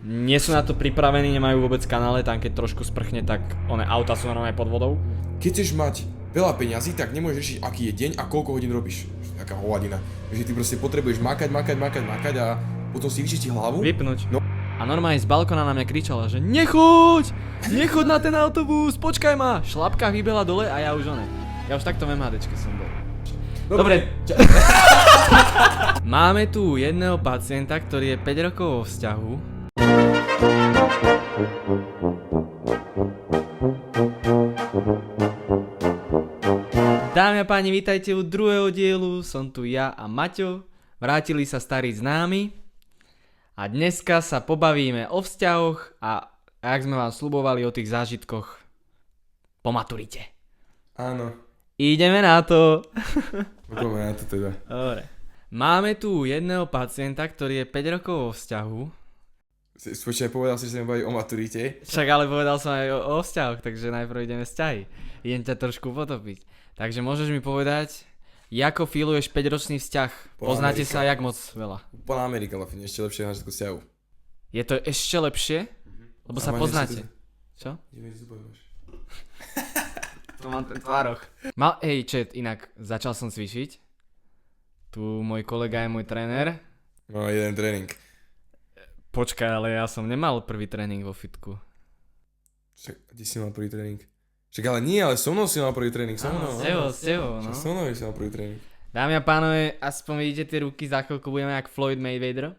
Nie sú na to pripravení, nemajú vôbec kanále, tam keď trošku sprchne, tak auta sú normálne pod vodou. Keď chceš mať veľa peňazí, tak nemôžeš riešiť, aký je deň a koľko hodín robíš. Taká hovadina. Že ty proste potrebuješ makať a potom si vyčistí hlavu. Vypnúť. No. A normálne z balkona na mňa kričala, že nechoď na ten autobus, počkaj ma. Šlapka vybehla dole a ja už Ja už takto v MHDčke som bol. Dobre. Máme tu jedného pacienta, ktorý je 5 rokov vo vzťahu. Dámy a páni, vítajte u druhého dielu, som tu ja a Maťo. Vrátili sa starí známi a dneska sa pobavíme o vzťahoch a jak sme vám sľubovali, o tých zážitkoch po maturite. Áno. Ideme na to. Poďme na to teda. Dobre. Máme tu jedného pacienta, ktorý je 5 rokov vo vzťahu. Spočítaj, povedal si, že sa mi baví o maturite. Však ale povedal som aj o vzťahoch, takže najprv ideme vzťahy. Idem ťa trošku potopiť. Takže môžeš mi povedať, ako feeluješ 5-ročný vzťah? Poznáte sa jak moc veľa? Úplná Amerika, Lafine, ešte lepšie na začiatku vzťahu. Je to ešte lepšie? Lebo sa poznáte. Čo? To mám ten tvároch. Hej, chat, inak začal som cvičiť. Tu môj kolega je môj tréner. No, jeden tréning. Počkaj, ale ja som nemal prvý tréning vo fitku. Však, kde si mal prvý tréning? Však ale nie, ale so mnou si mal prvý tréning, so mnou. S tebou, no. Však so mnou si mal prvý tréning. Dámy a pánové, aspoň vidíte tie ruky, za chvíľku budeme jak Floyd Mayweather.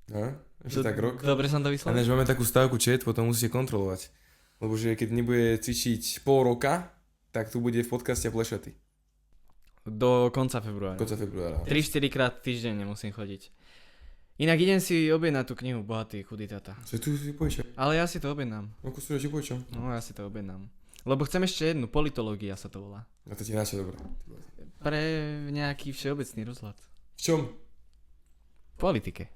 No, ešte tak rok. Dobre som to A vyslovil? než máme takú stávku chat, potom musíte kontrolovať. Lebo že keď nebude cvičiť pol roka, tak tu bude v podcaste plešaty. Do konca februára. Konca februára. 3-4 krát týždeň nemusím chodiť. Inak idem si objednať tú knihu Bohatý, chudý tata. Čo tu si povieš? Ale ja si to objednám. Ako si ti povieš? No ja si to objednám. Lebo chcem ešte jednu, politológia sa to volá. A to ti načo dobre. Pre nejaký všeobecný rozhľad. V čom? V politike.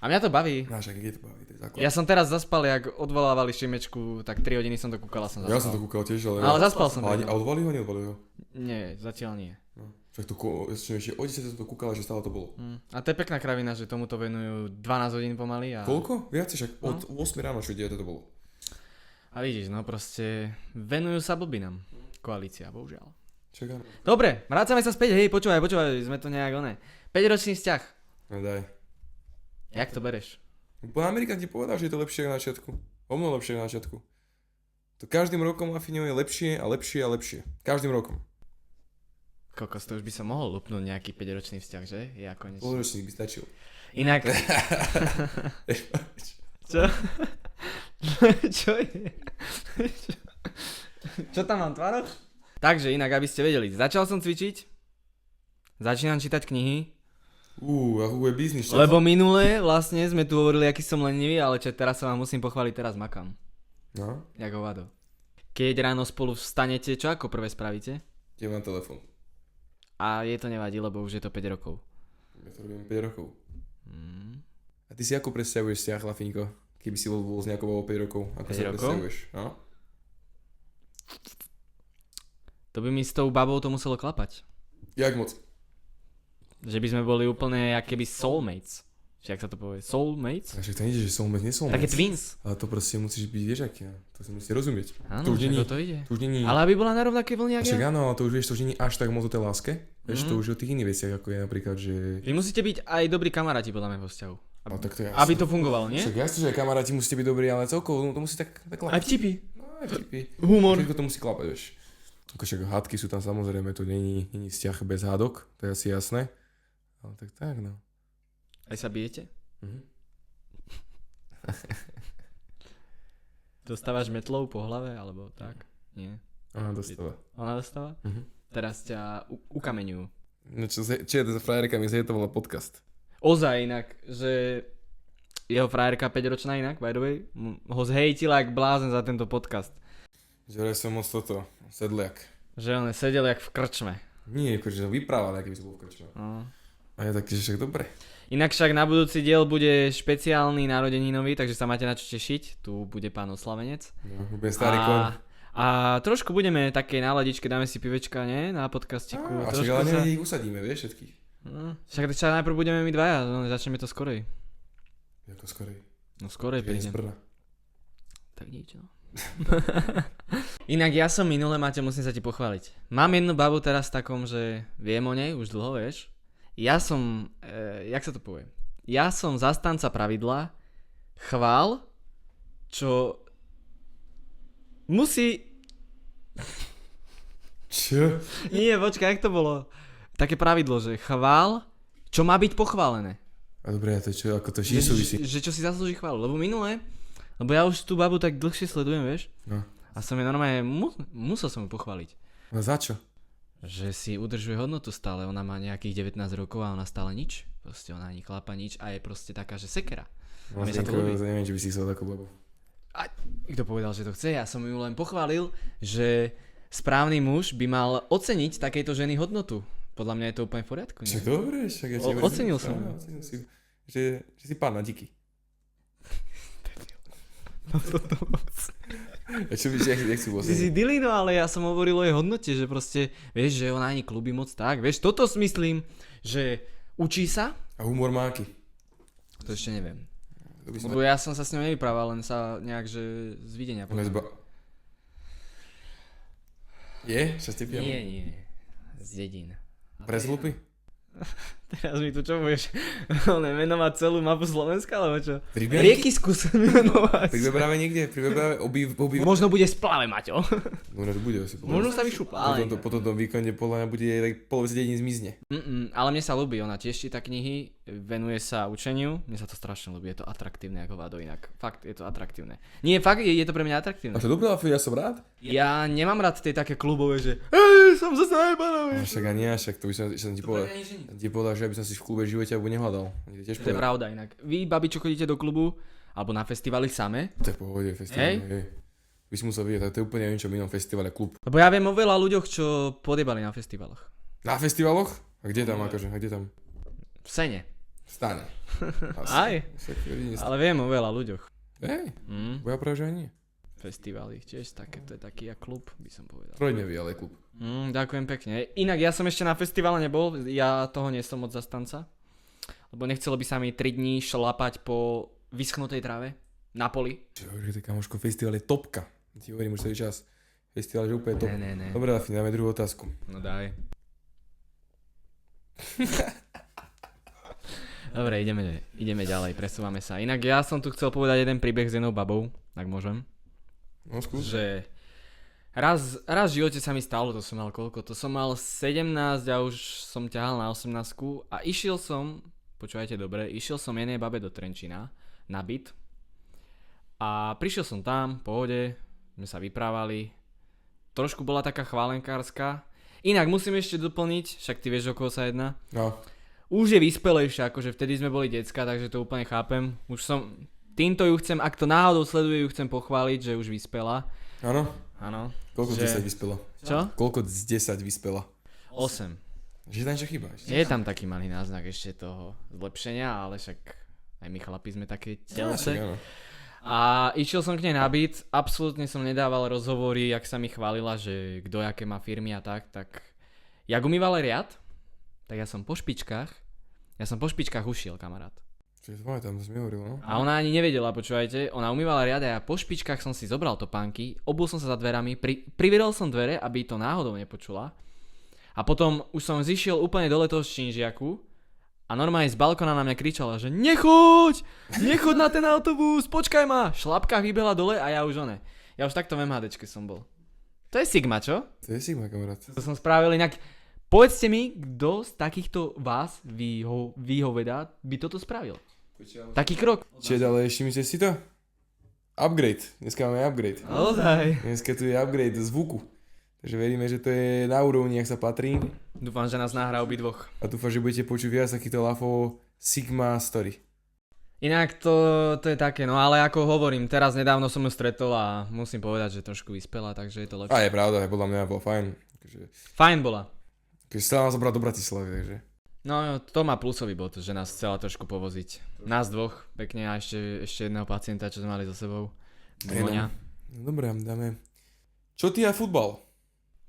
A mňa to baví. Máš, ak je to baví, to je základ. Ja som teraz zaspal, jak odvolávali Šimečku, tak 3 hodiny som to kúkal a som zaspal. Ja som to kúkal tiež, ale... Ale zaspal som. A odvolili ho, neodvolili ho? Nie, zatiaľ nie. No. Však to, ešte o 10 som to kúkal, že stále to bolo. A to je pekná kravina, že tomuto venujú 12 hodín pomaly a... Koľko? Viac, však od 8 ráno, čo 9 to bolo. A vidíš, no proste venujú sa blbinám. Koalícia, bohužiaľ. Čakám. Dobre, vrácame sa späť, hej, počúvaj, sme to nejak 5-ročný vzťah. No daj. Jak to bereš? Po Amerikán ti povedal, že je to lepšie na začiatku. O mnoho lepšie na začiatku. To každým rokom Lafine je lepšie a lepšie a lepšie. Každým rokom. Kokos, to už by som mohol lupnúť nejaký 5-ročný vzťah, že? Ja konečne. Polročný by stačil. Inak... Čo? Čo je? Čo tam mám tvároch? Takže inak, aby ste vedeli, začal som cvičiť, začínam čítať knihy, ako bude biznis. lebo minule vlastne sme tu hovorili, aký som lenivý, ale teraz sa vám musím pochváliť, teraz makám. No? Jak hovado. Keď ráno spolu vstanete, čo ako prvé spravíte? Kde mám telefón? A je to nevadí, lebo už je to 5 rokov. Ja to robím 5 rokov. A ty si ako predstavuješ vzťah, Lafinko? Keby si bol s nejakou 5 rokov, ako 5 sa rokov? predstavuješ? No? To by mi s tou babou to muselo klapať. Jak moc? Že by sme boli úplne jak keby soulmates. Či jak sa to povie? Soulmates? A však to nie je, že soulmate, nie soulmate. Také twins. Ale to proste musíš byť, vieš aký, to si musí rozumieť. Áno, to už není, to ide. to už není, Ale aby bola na rovnaké vlne, jak však ja. áno, ale to už vieš, to už není až tak moc o tej láske. Vieš, to už je o tých iných veciach, ako je napríklad, že... Vy musíte byť aj dobrí kamaráti podľa mňa vo vzťahu. No, tak to je Aby to fungovalo, nie? Však jasne, že aj kamaráti musíte byť dobrí, ale celkovo to musí tak Aj klapať. vtipy. No, aj vtipy. Humor. Všetko to musí klapať, vieš. Ako však hádky sú tam samozrejme, to není vzťah bez hádok, to je asi jasné. Ale tak no. Aj sa bijete? Dostávaš metlou po hlave, alebo tak? Nie. Aha, dostáva. Ona dostáva? Teraz ťa ukameňujú. No čo je to za frajerka mi zhejtovala podcast? Ozaj inak, že jeho frajerka 5-ročná inak, by the way, ho zhejtila jak blázen za tento podcast. Že vraj som moc sedliak. Že on sedel jak v krčme. Nie, akože vyprával, aký by som bol v krčme. No. A ja tak, že však dobre. Inak však na budúci diel bude špeciálny narodeninový, takže sa máte na čo tešiť. Tu bude pán oslavenec. No, bude starý kon. A trošku budeme takej náladičke, dáme si pivečka, nie? Na podcastiku. A však ale ich usadíme, vieš, všetkých. No, však najprv budeme my dvaja, no, začneme to skorej. Ako skorej. No skorej Ja z prídem. Brna. Tak nič, no. Inak ja som minule, Maťo, musím sa ti pochváliť. Mám jednu babu teraz v takom, že viem o nej, už dlho, vieš. Ja som, jak sa to povie? Ja som zastanca pravidla, chvál, čo musí... Čo? Nie, počkaj, jak to bolo? Také pravidlo, že chvál, čo má byť pochválené. A dobre, a to čo, ako to súvisí? Že čo si zaslúži chválu. Lebo minule, lebo ja už tú babu tak dlhšie sledujem, vieš. No. A som je normálne, musel som ju pochváliť. No za čo? Že si udržuje hodnotu stále. Ona má nejakých 19 rokov a ona stále nič. Proste ona ani chlapa nič a je proste taká, že sekera. A mne sa to ľúbi. Neviem, či by si chcel takú babu. A kto povedal, že to chce? Ja som ju len pochválil, že správny muž by mal oceniť takejto ženy hodnotu. Podľa mňa je to úplne v poriadku. Nie? Však dobre, však ja Ocenil som. Ocenil si, že si pán na díky. A čo by si, jak si Ty si dilino, ale ja som hovoril o jej hodnote, že proste, vieš, že ona ani kluby moc tak, vieš, toto si myslím, že učí sa. A humor má aký? To ešte neviem. To by som... Lebo ja som sa s ňou nevyprával, len sa nejak, že z videnia. Je? Čo ste pijali? Nie. Z dedín. Prezlupy? Teraz mi tu čo budeš menovať celú mapu Slovenska, alebo čo? Pri Rieky skúsim menovať. Pri Bebrave niekde? Pri Bebrave obýv... Možno bude splave, Maťo. No, to bude asi. Možno sa vyšupla. Po tomto víkende podľa mňa bude tak polovica dedín zmizne. Ale mne sa ľúbi, ona tiež číta knihy, venuje sa učeniu, mne sa to strašne ľúbi, je to atraktívne ako vado inak. Fakt, je to atraktívne. Nie, fakt, je to pre mňa atraktívne. A to dobré, ja som rád. Ja nemám rád tie také klubové, že som zase najbanový. Však ani ja, však to by som ti povedal. Ti povedal, že aby som si v klube v živote alebo nehľadal. To je pravda inak. Vy, babi, čo chodíte do klubu, alebo na festivaly same. To je pohode, festival. Hej. By si musel vidieť, to je úplne niečo inom festivale, klub. Lebo ja viem o veľa ľuďoch, čo podebali na festivaloch. Na festivaloch? A kde tam akože? A kde tam? V Sene. V Stane. Aj. Ale viem o veľa ľuďoch. Hej, ja práve, že aj nie. Festivaly tiež také, to je taký klub, by som povedal. Trojdňový, ale klub. Ďakujem pekne. Inak ja som ešte na festivale nebol, ja toho nie som moc zastanca. Lebo nechcelo by sa mi 3 dní šlapať po vyschnutej tráve na poli. Čo hovoríš, že kamoško, festival je topka. Ti hovorím už celý čas. Festival je úplne top. Ne. Dobre, Lafi, dáme druhú otázku. No daj. Dobre, ideme ďalej, presúvame sa. Inak ja som tu chcel povedať jeden príbeh s jednou babou, ak môžem. No skús. Že raz v živote sa mi stalo, to som mal koľko? To som mal 17 a už som ťahal na 18 a išiel som, počúvajte dobre, išiel som jednej babe do Trenčína na byt a prišiel som tam, v pohode, sme sa vyprávali, trošku bola taká chválenkárska. Inak musím ešte doplniť, však ty vieš, o koho sa jedná. No. Už je vyspelejšia, akože vtedy sme boli decka, takže to úplne chápem. Týmto ju chcem, ak to náhodou sleduje, ju chcem pochváliť, že už vyspela. Áno? Áno. Koľko z 10 vyspela? Čo? Koľko z 10 vyspela? 8. Že tam niečo chýba? Je tam taký malý náznak ešte toho zlepšenia, ale však aj my chlapi sme také telce. Áno. A išiel som k nej na byt, absolútne som nedával rozhovory, jak sa mi chválila, že kto aké má firmy a tak. Jak umýval riad, tak ja som po špičkách ušiel, kamarát. Čiže tam sme hovorili, no? A ona ani nevedela, počúvajte, ona umývala riad a ja po špičkách som si zobral topánky, obul som sa za dverami, privedel som dvere, aby to náhodou nepočula. A potom už som zišiel úplne dole toho činžiaku a normálne z balkona na mňa kričala, že nechoď na ten autobus, počkaj ma. V šlapkách vybehla dole a ja už Ja už takto v MHDčke som bol. To je Sigma, čo? To je Sigma, kamarát. To som spravil inak. Povedzte mi, kto z takýchto vás, výhovedá, by toto spravil. Taký krok. Čiže ale všimnite si to? Upgrade. Dneska máme upgrade. Naozaj. Dneska tu je upgrade zvuku. Takže veríme, že to je na úrovni, ak sa patrí. Dúfam, že nás nahrá obidvoch. A dúfam, že budete počuť viac takýchto lafov Sigma Story. Inak to je také, no ale ako hovorím, teraz nedávno som ju stretol a musím povedať, že trošku vyspela, takže je to lepšie. A je pravda, podľa mňa bolo fajn. Fajn bola. Keď chcela nás zobrať do Bratislavy, takže. No to má plusový bod, že nás chcela trošku povoziť. Nás dvoch, pekne a ešte jedného pacienta, čo sme mali so sebou. Dvoňa. No dobre, dáme. Čo ty a futbal?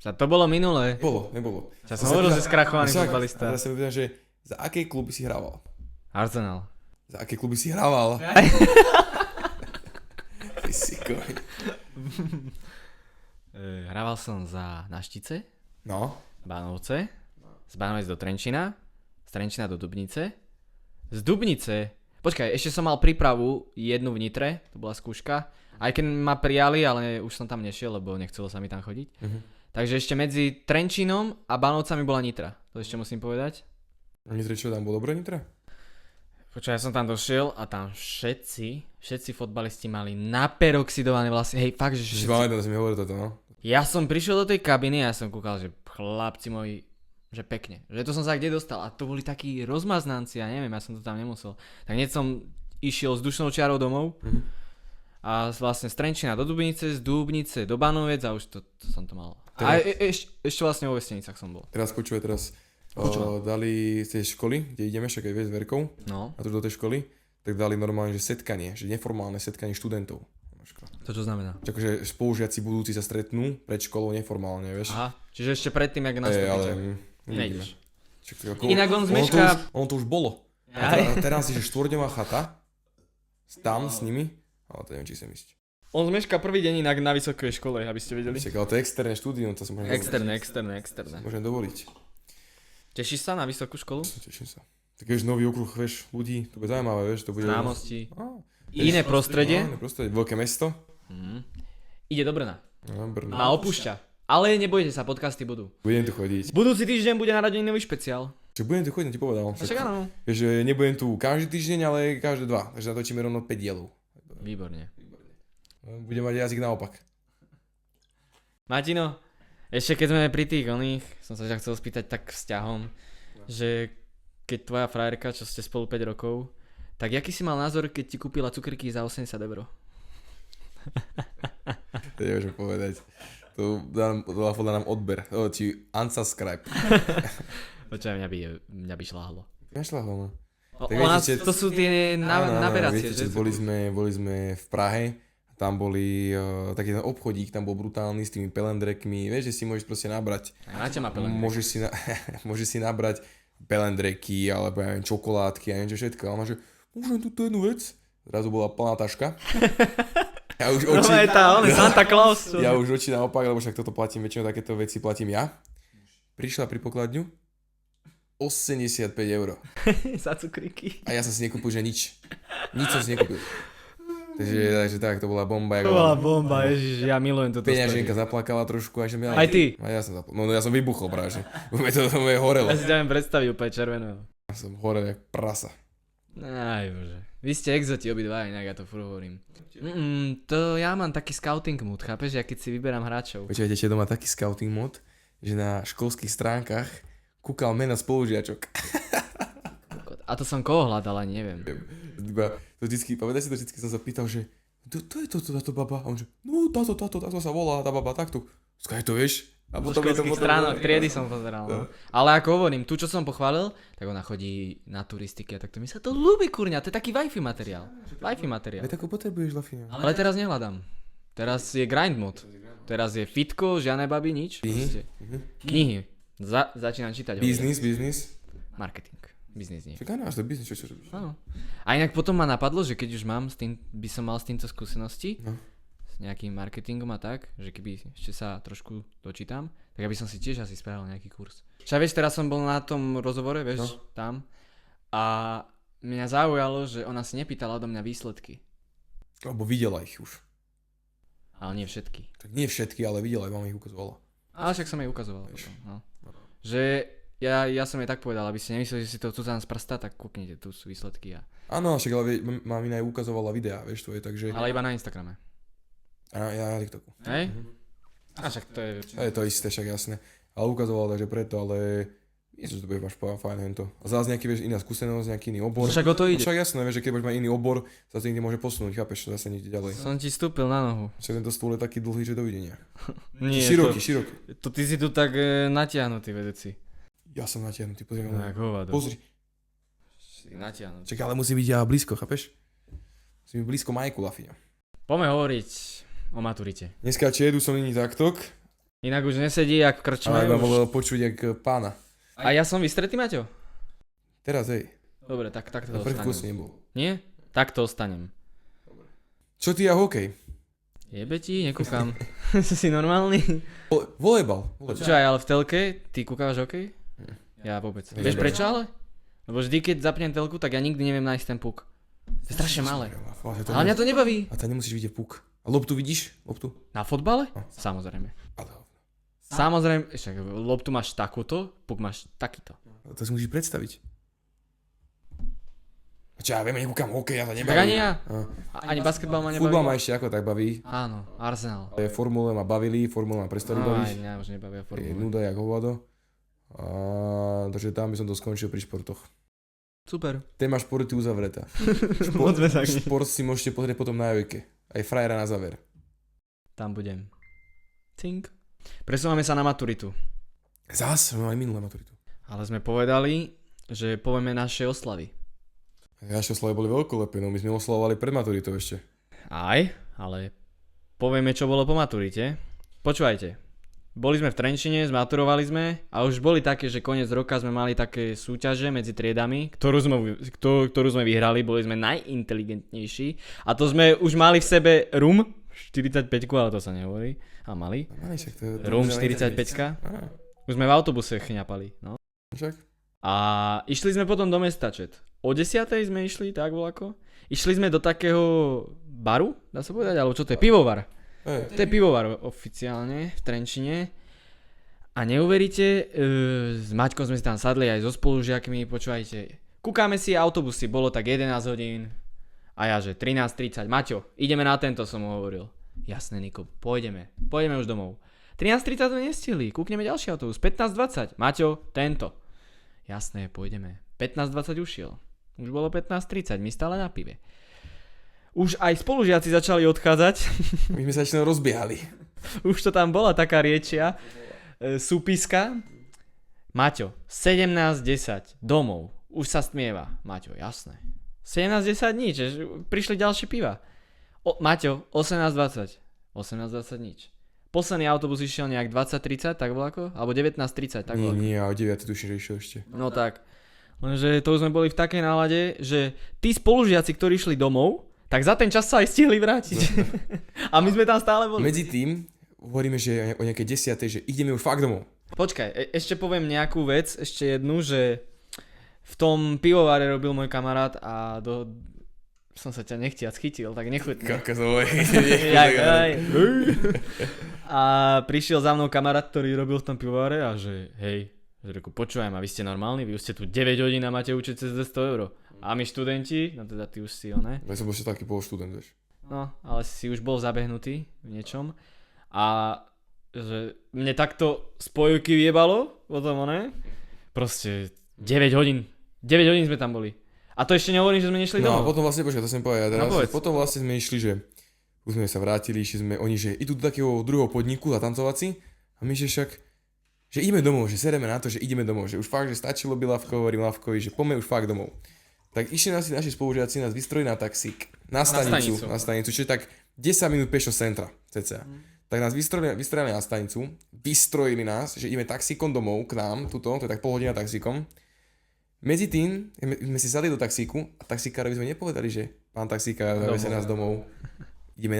To bolo minulé. Nebolo. Ja som hovoril, že skrachovaný futbalista. Ja sa mi pýtam, že za aké kluby si hrával? Arsenal. Za aké kluby si hrával? Lietoval som za Naštice, No. Bánovce, z Bánovec do Trenčína, z Trenčína do Dubnice, z Dubnice, počkaj, ešte som mal prípravu jednu v Nitre, to bola skúška, aj keď ma prijali, ale už som tam nešiel, lebo nechcelo sa mi tam chodiť. Takže ešte medzi Trenčínom a Bánovcami bola Nitra, to ešte musím povedať. Nitre, čo tam bolo dobre, Nitra? Počkaj, ja som tam došiel a tam všetci fotbalisti mali naperoxidované vlasy, hej, fakt, že Si všetci. pamätám, že mi hovoril toto, no. Ja som prišiel do tej kabiny a ja som kúkal, že chlapci moji, že pekne. Že to som sa kde dostal a to boli takí rozmaznanci, ja neviem, ja som to tam nemusel. Tak hneď som išiel s dušnou čiarou domov a vlastne z Trenčína do Dubnice, z Dubnice do Banovec a už to som to mal. A ešte vlastne vo Vestenicách som bol. Teraz počúvaj, dali z tej školy, kde ideme, však aj vieš s Verkou, No, a tu do tej školy, tak dali normálne, že setkanie, že neformálne setkanie študentov. to čo znamená? Takže spolužiaci budúci sa stretnú pred školou neformálne, vieš. Aha, čiže ešte predtým, jak nastúpiť. Nevidíme. Nejdeš. Inak on zmešká- ono to už bolo. Aj. A teraz je, že štvorňová chata, tam s nimi, ale to neviem, či sem ísť. On zmešká prvý deň inak na vysokej škole, aby ste vedeli. Však, ale to je externé štúdium, to sa môžem Externé. môžem dovoliť. Tešíš sa na vysokú školu? Teším sa. Tak vieš, nový okruh, vieš, ľudí, to bude zaujímavé, vieš, to bude... Známosti. Á, Iné prostredie. Iné prostredie, veľké mesto. Ide do Brna. No, Brno. A opúšťa. Ale nebojte sa, podcasty budú. Budem tu chodiť. Budúci týždeň bude narodeninový špeciál. Čiže budem tu chodiť, ti povedal. Však áno. Vieš, že nebudem tu každý týždeň, ale každé 2. Takže natočíme rovno 5 dielov. Výborne. Budem mať jazyk naopak. Martino, ešte keď sme pri tých oných, som sa ťa chcel spýtať tak vzťahom, že keď tvoja frajerka, čo ste spolu 5 rokov, tak aký si mal názor, keď ti kúpila cukriky za 80 €? To neviem, čo povedať. To dala podľa nám odber. Či unsubscribe. Počkaj, mňa by šláhlo. Nešla ho, no. O, Tak ona, viete, to sú tie naberacie, viete, že? boli sme v Prahe, tam boli taký ten obchodík, tam bol brutálny s tými pelendrekmi, vieš, že si môžeš proste nabrať. A na ťa má pelendrek. Môžeš si nabrať pelendreky, alebo ja neviem, čokoládky a neviem čo všetko. A ona že, môžem túto jednu vec? Zrazu bola plná taška. Ja už No je tá, on je Santa Claus. ja už oči naopak, lebo však toto platím, väčšinou takéto veci platím ja. Prišla pri pokladňu, 85 €. Za cukriky. A ja som si nekúpil, že nič. Nič som si nekúpil. Takže tak, to bola bomba. To bola bomba, ježiš, ja milujem toto. Peňaženka zaplakala trošku. Aj ty? A ja som zaplakal. No ja som vybuchol práve, že to moje horelo. Ja si ťa viem predstaviť úplne červeného. Ja som horel jak prasa. Aj bože. Vy ste exoti obidva, inak ja to furt hovorím. To ja mám taký scouting mood, chápeš? Ja keď si vyberám hráčov. Počujete, že doma taký scouting mod, že na školských stránkach kúkal mena spolužiačok. A to som koho hľadal, ani neviem. Iba to vždycky, pamätaj si to vždycky som sa pýtal, že to je táto baba. A on že, no táto sa volá, tá baba takto. Skaj to vieš? A Po potom školských stránok, triedy som pozeral. No. Ale ako hovorím, tu čo som pochválil, tak ona chodí na turistiky a takto mi sa to ľúbi, kurňa, to je taký Wi-Fi materiál. Wi-Fi materiál. Veď ako potrebuješ, Lafina. Ale teraz nehľadám. Teraz je grind mode. Teraz je fitko, žiadne baby, nič. Proste. Knihy. Začínam čítať. Biznis. Marketing. Biznis nie. Však áno, až to biznis, čo robíš? Áno. A inak potom ma napadlo, že keď už mám by som mal s týmto skúsenosti, No. s nejakým marketingom a tak, že keby ešte sa trošku dočítam, tak aby som si tiež asi spravil nejaký kurz. Však vieš, teraz som bol na tom rozhovore, vieš, tam a mňa zaujalo, že ona si nepýtala odo mňa výsledky. Lebo videla ich už. Ale nie všetky. Tak nie všetky, ale videla, aj vám ich ukazovala. Ale však som jej ukazoval potom, no. Že ja som jej tak povedal, aby ste nemysleli, že si to cudzám z prsta, tak kúknite, tu sú výsledky a... Áno, však ale mamina aj ukazovala videá, vieš, to je takže... Ale iba na Instagrame. A ja na TikToku. Hej? A však to je... A je to isté, však jasné. Ale ukazovala, takže preto, ale... Nie, že to bude máš fajn hento. A zás nejaký, vieš, iná skúsenosť, nejaký iný obor. Však o to ide. Však jasné, vieš, že keď budeš mať iný obor, sa to nikde môže posunúť, chápeš, zase nikde ďalej. Som ti stúpil na nohu. Však tento stôl je taký dlhý, že dovidenia. Nie, Široký. To ty si tu tak natiahnutý, vedeci. Ja som natiahnutý, pozri. No jak hovado. Pozri. Si natiahnutý. Čak, ale musí byť ja blízko, chápeš? Musí byť blízko Majku, Lafina. Poďme hovoriť o maturite. Dneska čedu som iný taktok, Inak už nesedí jak v krčme. ale iba bolo počuť jak pána. A ja som vystretý, Maťo? Teraz, hej. Dobre, tak to Na prvý kus ostanem. nebol. Nie? Tak to ostanem. Čo ty a hokej? Jebe ti, nekúkam. Si normálny? Volejbal. Čo aj, ale v telke, ty kúkáš hokej? Ja vôbec. Vieš prečo ale? Lebo vždy, keď zapnem telku, tak ja nikdy neviem nájsť ten puk. To je strašne malé. Ale mňa to nebaví. A tam nemusíš vidieť puk. A loptu vidíš? Loptu? Na fotbale? Samozrejme. Samozrejme, však loptu máš takúto, puk máš takýto. To si musíš predstaviť. Čo ja viem, nekúkam hokej, ja to nebaví. Tak ani ja. Ani basketbal ma nebaví. Futbal ma ešte ako tak baví. Áno, Arsenal. Formule ma bavili, formule ma prestali baviť. Aj, mňa už nebavia Je formule. nuda jak hovado. Takže tam by som to skončil pri športoch. Super. Téma športy uzavretá. Moc sme tak. Šport si môžete pozrieť potom na Jojke. Aj frajera na záver. Tam budem. Cink. Presúvame sa na maturitu. Zas, sme mali minulé maturitu. Ale sme povedali, že povieme naše oslavy. Naše oslavy boli veľkolepé, no my sme oslavovali pred maturitou ešte. Aj, ale povieme, čo bolo po maturite. Počúvajte. Boli sme v Trenčine, zmaturovali sme a už boli také, že koniec roka sme mali také súťaže medzi triedami, ktorú sme vyhrali, boli sme najinteligentnejší a to sme už mali v sebe rum 45, ale to sa nehovorí. A mali? Rum 45. Už sme v autobuse chňapali. No. Však? A išli sme potom do Mestačet. O 10:00 sme išli, tak voľako. Išli sme do takého baru, dá sa povedať, alebo čo to je? Pivovar. To je pivovar oficiálne v Trenčine. A neuveríte, s Maťkom sme si tam sadli aj so spolužiakmi, počúvajte. Kúkame si autobusy, bolo tak 11 hodín. A ja že 13:30, Maťo, ideme na tento, som mu hovoril. Jasné, Niko, pôjdeme už domov. 13:30 to nestihli, kúkneme ďalší autobus, 15:20, Maťo, tento. Jasné, pôjdeme. 15:20 ušiel. Už bolo 15:30, my stále na pive. Už aj spolužiaci začali odchádzať. My sme sa ešte rozbiehali. Už to tam bola taká riečia, súpiska. Maťo, 17:10, domov. Už sa stmieva. Maťo, jasné. 17:10 nič, prišli ďalšie piva. Maťo, 18:20. 18:20 nič. Posledný autobus išiel nejak 20:30, tak bolo ako? Alebo 19:30, tak bolo. Nie, o 9 tuším, že išiel ešte. No tak. Lenže to už sme boli v takej nálade, že tí spolužiaci, ktorí išli domov, tak za ten čas sa aj stihli vrátiť. A my sme tam stále boli. Medzi tým hovoríme, že o nejakej 10:00, že ideme už fakt domov. Počkaj, ešte poviem nejakú vec, ešte jednu, že v tom pivovare robil môj kamarát a som sa ťa nechtiac chytil, tak nechutne. A prišiel za mnou kamarát, ktorý robil v tom pivovare a že hej, počúvaj ma, vy ste normálni, vy už ste tu 9 hodín a máte učiť cez 200 €. A my študenti, no teda ty už si ne? Ja som ešte taký pološtudent, vieš. No, ale si už bol zabehnutý v niečom. A že mne takto spojivky vyjebalo potom, ne? Proste 9 hodín. 9 hodín sme tam boli. A to ešte nehovorím, že sme nešli domov. No a potom vlastne, počkaj, to som povedal. Potom vlastne sme išli, že už sme sa vrátili, oni, že idú do takého druhého podniku zatancovací a my, že však, že ideme domov, že sereme na to, že ideme domov, že už fakt, že stačilo by hovorím Lavkovi, že poďme už fakt domov. Tak išli naši spolužiaci, nás vystrojili na taxík, na stanicu, čiže tak 10 minút pešo z centra, cca. Tak nás vystrojili na stanicu, vystrojili nás, že ideme taxíkom domov k nám, tuto, to je tak pol hodina taxíkom. Medzi tým sme si sadli do taxíku a taxikárovi sme nepovedali, že pán taxikár, zavese nás domov, ideme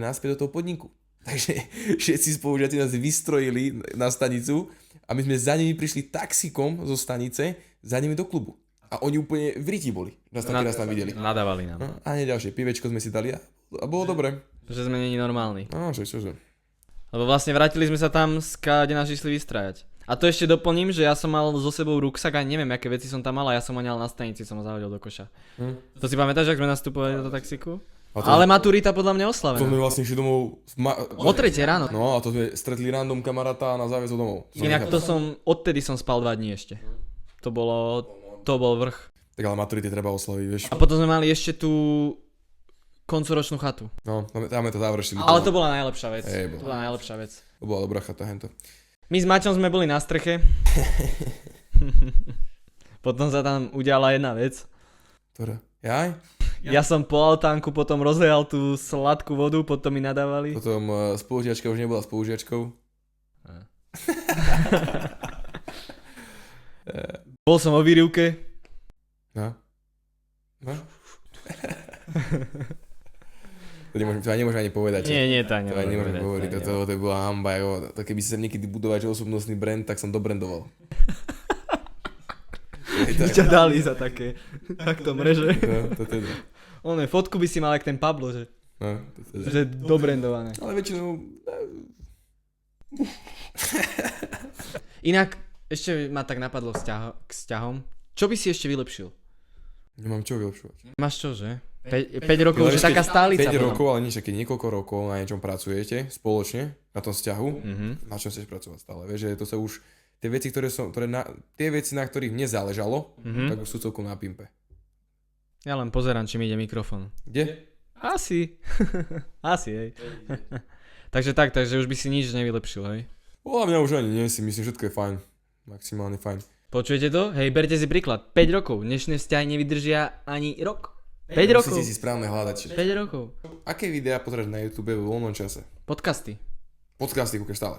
naspäť do toho podniku. Takže všetci spolužiaci nás vystrojili na stanicu a my sme za nimi prišli taxíkom zo stanice, za nimi do klubu. A oni úplne v riti boli, nás tam videli. Nadávali nám. No, a nie ďalšie, pivečko sme si dali a bolo dobre. Že sme není normálni. No, čože. Lebo vlastne vrátili sme sa tam, kde nás išli vystrajať. A to ešte doplním, že ja som mal so sebou ruksak a neviem, aké veci som tam mal a ja som ho ňal na stanici, som ho zahodil do koša. To si pamätáš, ak sme nastupovali do taxíku? Ale maturita podľa mňa oslavená. To sme vlastne išli domov o 3:00 ráno. No a to sme stretli random kamaráta a nás zaviezol domov. Inak odtedy som spal 2 dní ešte. To bol vrch. Tak ale maturity treba oslaviť, vieš. A potom sme mali ešte tú koncoročnú chatu. No, tam to završili. Ale to bola najlepšia vec. To bola dobrá chata, hento. My s Maťom sme boli na streche. Potom sa tam udiala jedna vec. Ktorá? Jaj? Ja som po altánku potom rozhejal tú sladkú vodu, potom mi nadávali. Potom spolužiačka už nebola spolužiačkou. Bol som o výrivke. No. To aj nemôžem ani povedať. Nie, to To aj nemôžem povedať. To bola hamba. To keby si sa niekedy budovať osobnostný brand, tak som dobrandoval. Ťa dali za také takto mreže. No, to teda. Fotku by si mal jak ten Pablo, že? No, to teda. Že dobrandované. Ale väčšinou... Inak, ešte ma tak napadlo k vzťahom. Čo by si ešte vylepšil? Nemám čo vylepšovať. Máš čo, že? 5 rokov, že taká stálica. 5 rokov, ale niečo, keď niekoľko rokov na niečom pracujete spoločne, na tom vzťahu, na čom chceš pracovať stále. Vieš, že to sa už... Tie veci, tie veci, na ktorých mne záležalo, tak už sú celkom na pimpe. Ja len pozerám, či mi ide mikrofón. Kde? Asi. Asi, hej. takže už by si nič nevylepšil, hej? Podľa mňa už ani nie, si myslím, všetko je fajn. Maximálne fajn. Počujete to? Hej, berte si príklad. 5 rokov. Dnešné vzťahy nevydržia ani rok. 5 rokov. Musíte si správne hľadať. 5 rokov. Aké videá pozerať na YouTube vo voľnom čase? Podcasty. Podcasty kúkaš stále.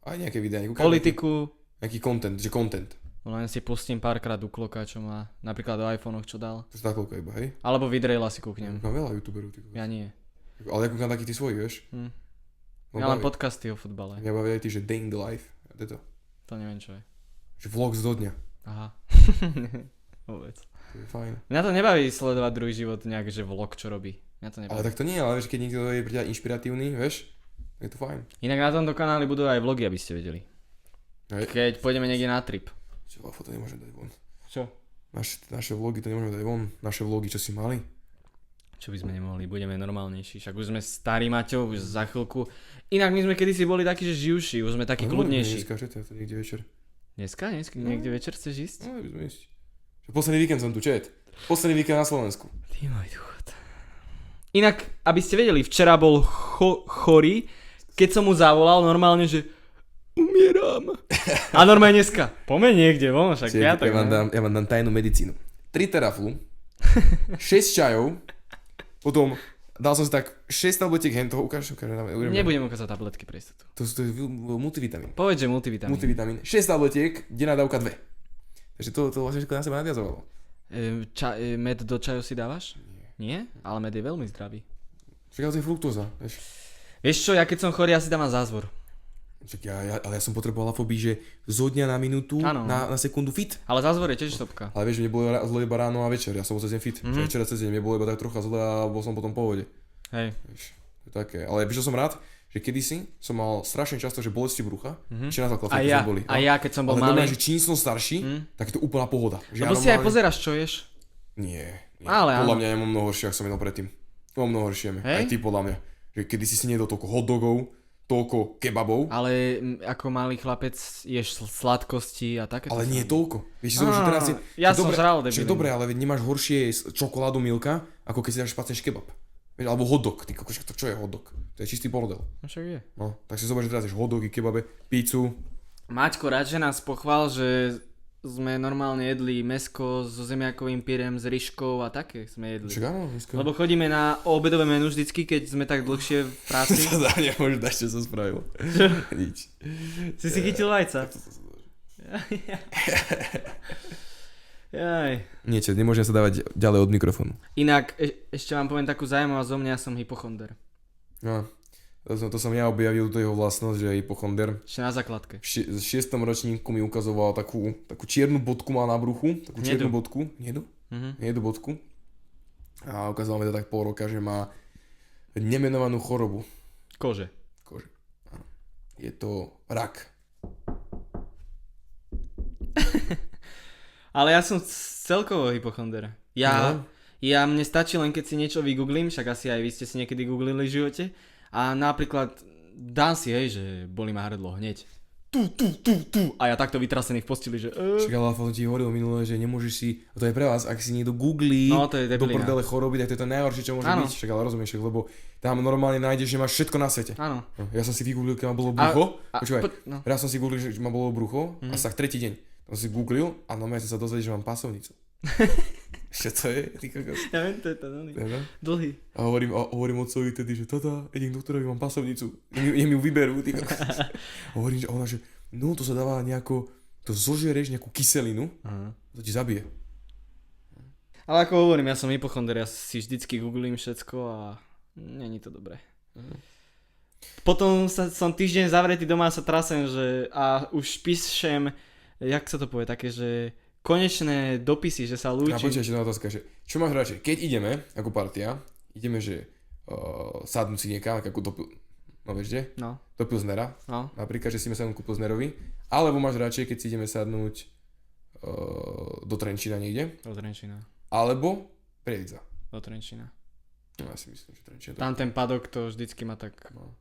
Aj nejaké videá. Politiku. Nejaký content, že content. Len si pustím párkrát u Kloka, čo má napríklad o iPhonech, čo dal. To sa koľko iba, hej? Alebo Vidrejla si kúknem. Mám veľa youtuberov. Ja nie. Ale ja kúkam taký ty svoj, vieš? Ja len podcasty o futbale. Mňa baví aj ty, že Day in the Life. To je to. To neviem čo je. Že vlogs do dňa. Aha. Vôbec. To je fajn. Mňa to nebaví sledovať druhý život nejak, že vlog čo robí. Mňa to nebaví. Ale tak to nie, ale vieš, keď niekto je pre ťa inšpiratívny, vieš? Je to fajn. Inak na tomto kanáli budú aj vlogy, aby ste vedeli. Hej. Keď pôjdeme niekde na trip. Čo, to nemôžem dať von. Čo? Naše vlogy to nemôžeme dať von. Naše vlogy, čo si mali. Čo by sme nemohli, budeme normálnejší. Však už sme starí, Maťo, už za chvíľku. Inak my sme kedysi boli takí, že živší, už sme takí kľudnejší. Dneska, že to je niekde večer. Dneska? Niekde večer chceš ísť? No, by sme ísť. Posledný víkend som tu, čet. Posledný víkend na Slovensku. Ty môj duchot. Inak, aby ste vedeli, včera bol chorý, keď som mu zavolal normálne, že umieram. A normálne dneska, pomeň niekde, von, však ja tak ja vám dám tajnú medicínu. 3 teraflu, 6 čajov, potom dal som si tak 6 tabletiek hentoho, ukáž. Nebudem ukázať tabletky pre istotu. To je multivitamín. Povedz, že multivitamín. Multivitamín. 6 tabletiek, denná dávka 2. Takže to vlastne všetko na seba nadviazovalo. Med do čaju si dávaš? Nie? Ale med je veľmi zdravý. Však ale to je fruktóza, vieš. Vieš čo, ja keď som chorý, ja si dávam zázvor. Ale ja som potreboval afobí, že zo dňa na minútu, na sekundu fit. Ale zázvor je tiež stopka. Ale vieš, mne bolo zle iba ráno a večer, ja som bol cez deň fit. Včera cez deň mne bolo iba tak trocha zle a bol som potom v pohode. Hej. Vieš, to je také. Ale vieš, čo som rád? Že kedysi som mal strašne často, že bolesti brucha, či na základ a boli. A ja, keď som bol malý. malý. Ale že čím som starší, tak je to úplná pohoda. Lebo si aj pozeráš, čo ješ. Nie. Ale podľa áno. mňa nemám mnoho horšie, ako som jedol predtým. Mám mnoho horšie. Hej? Aj ty podľa mňa. Že kedysi si nedol toľko hotdogov, toľko kebabov. Ale ako malý chlapec ješ sladkosti a také. Ale nie toľko. Vieš, že teraz je... Ja som žral, debilný. Dobre, ale nemáš horšie čokoládu milka, ako keď si dáš špacneš kebab. Vieš, alebo hotdog. Ty kokos, to čo je hotdog? To je čistý bordel. No však je. No, tak si zober, že teraz ješ hotdogy, kebabe, pizzu. Maťko, rád, že nás pochvál, že sme normálne jedli mäsko so zemiakovým pyrem, s ryžkou a také sme jedli. Však áno, dneska. Lebo chodíme na obedové menu vždycky, keď sme tak dlhšie v práci. To sa nemôžeš dať, čo som spravil. Nič. Si chytil vajca? Jaj. Niečo, nemôžem sa dávať ďalej od mikrofónu. Inak, ešte vám poviem takú zaujímavosť o mňa, ja som hypochonder. No, to som ja objavil, to jeho vlastnosť, že je hypochonder. Ešte na základke. V 6. ročníku mi ukazoval takú čiernu bodku má na bruchu, takú čiernu bodku. Hnedu bodku. A ukázal mi to tak pol roka, že má nemenovanú chorobu. Kože. Áno. Je to rak. Ale ja som celkovo hypochonder. Mne stačí len keď si niečo vygooglím, však asi aj vy ste si niekedy googlili v živote. A napríklad dám si, hej, že boli ma hrdlo hneď. Tu. A ja takto vytrasený v posteli, že... Však ale som ti hovoril minulé, že nemôžeš si... A to je pre vás, ak si niekto googlí do prdele choroby, tak to je to najhoršie, čo môže byť. Však ale rozumieš, lebo tam normálne nájdeš, že máš všetko na svete. Áno. Ja som si vygooglil, keď ma bolo brucho. Počúvaj, raz som si googlil, že ma bolo brucho, a tak tretí deň. Som si googlil a normálne som sa dozvedel, že mám pásovnicu. Čo to je? Ty kokos. Ja viem, to je to dlhý. A hovorím otcovi tedy, že tata, idem k doktorovi, mám pasovnicu. Nech mi ju vyberú, ty kokos. Hovorím, že ona, že no to sa dáva nejako, to zožereš nejakú kyselinu, to ti zabije. Ale ako hovorím, ja som hypochonder, ja si vždycky googlím všetko a Není to dobré. Potom som týždeň zavretý doma a sa trasem, že a už píšem, jak sa to povie, také, že konečné dopisy, že sa A lúčim. počkaj, jedna otázka, že čo máš radšej? Keď ideme, ako partia, ideme, že sadnúť si niekam, ako no vieš kde? No. Do Pilznera. No. Napríklad, že si ideme sadnúť ku Pilznerovi. Alebo máš radšej, keď si ideme sadnúť do Trenčína niekde. Do Trenčína. Alebo Prievidza. Do Trenčína. No ja si myslím, že Trenčína. Tam ten padok to vždycky ma tak